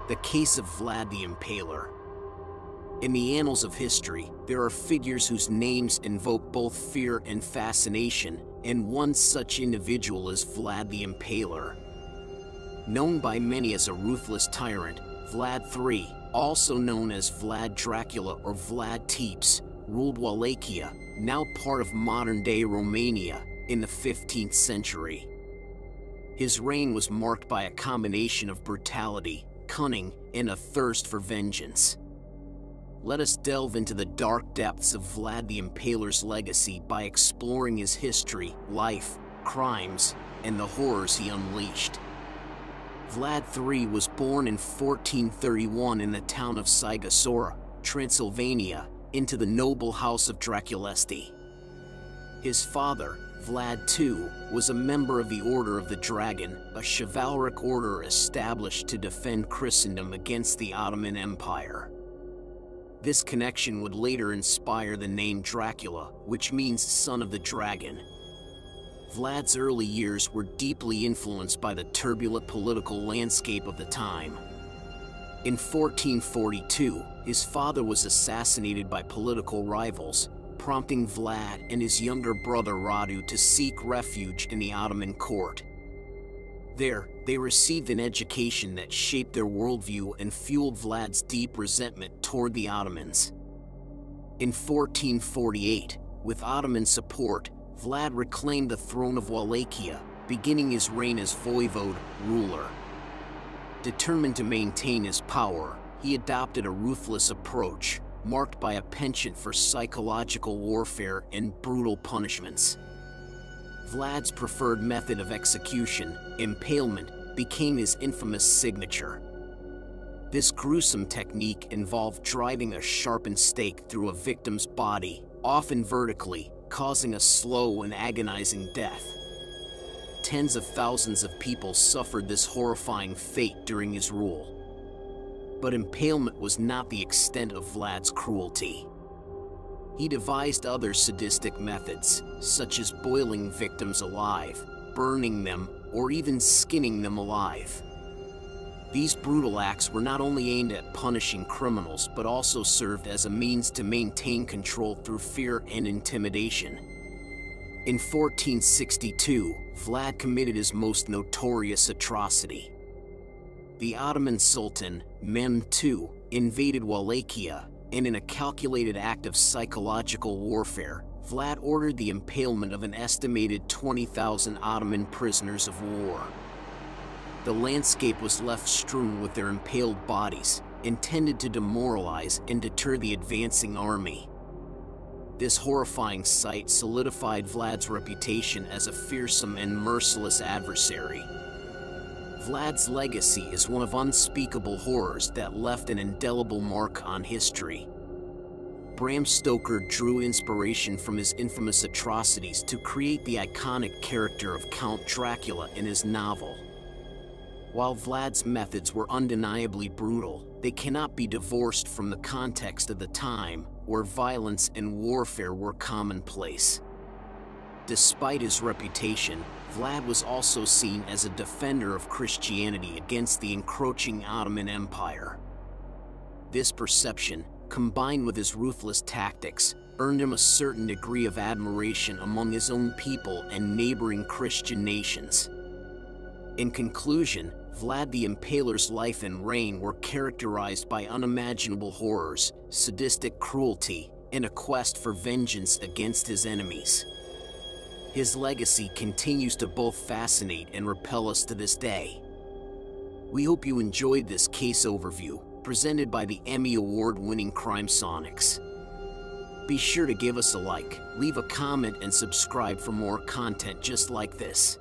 The case of Vlad the Impaler. In the annals of history, there are figures whose names invoke both fear and fascination, and one such individual is Vlad the Impaler. Known by many as a ruthless tyrant, Vlad III, also known as Vlad Dracula or Vlad Tepes, ruled Wallachia, now part of modern-day Romania, in the 15th century. His reign was marked by a combination of brutality, cunning, and a thirst for vengeance. Let us delve into the dark depths of Vlad the Impaler's legacy by exploring his history, life, crimes, and the horrors he unleashed. Vlad III was born in 1431 in the town of Sighisoara, Transylvania, into the noble house of Draculesti. His father, Vlad II, was a member of the Order of the Dragon, a chivalric order established to defend Christendom against the Ottoman Empire. This connection would later inspire the name Dracula, which means son of the dragon. Vlad's early years were deeply influenced by the turbulent political landscape of the time. In 1442, his father was assassinated by political rivals, prompting Vlad and his younger brother Radu to seek refuge in the Ottoman court. There, they received an education that shaped their worldview and fueled Vlad's deep resentment toward the Ottomans. In 1448, with Ottoman support, Vlad reclaimed the throne of Wallachia, beginning his reign as voivode, ruler. Determined to maintain his power, he adopted a ruthless approach, marked by a penchant for psychological warfare and brutal punishments. Vlad's preferred method of execution, impalement, became his infamous signature. This gruesome technique involved driving a sharpened stake through a victim's body, often vertically, causing a slow and agonizing death. Tens of thousands of people suffered this horrifying fate during his rule. But impalement was not the extent of Vlad's cruelty. He devised other sadistic methods, such as boiling victims alive, burning them, or even skinning them alive. These brutal acts were not only aimed at punishing criminals, but also served as a means to maintain control through fear and intimidation. In 1462, Vlad committed his most notorious atrocity. The Ottoman Sultan, Mehmed II, invaded Wallachia, and in a calculated act of psychological warfare, Vlad ordered the impalement of an estimated 20,000 Ottoman prisoners of war. The landscape was left strewn with their impaled bodies, intended to demoralize and deter the advancing army. This horrifying sight solidified Vlad's reputation as a fearsome and merciless adversary. Vlad's legacy is one of unspeakable horrors that left an indelible mark on history. Bram Stoker drew inspiration from his infamous atrocities to create the iconic character of Count Dracula in his novel. While Vlad's methods were undeniably brutal, they cannot be divorced from the context of the time, where violence and warfare were commonplace. Despite his reputation, Vlad was also seen as a defender of Christianity against the encroaching Ottoman Empire. This perception, combined with his ruthless tactics, earned him a certain degree of admiration among his own people and neighboring Christian nations. In conclusion, Vlad the Impaler's life and reign were characterized by unimaginable horrors, sadistic cruelty, and a quest for vengeance against his enemies. His legacy continues to both fascinate and repel us to this day. We hope you enjoyed this case overview, presented by the Emmy Award-winning Crimesonics. Be sure to give us a like, leave a comment, and subscribe for more content just like this.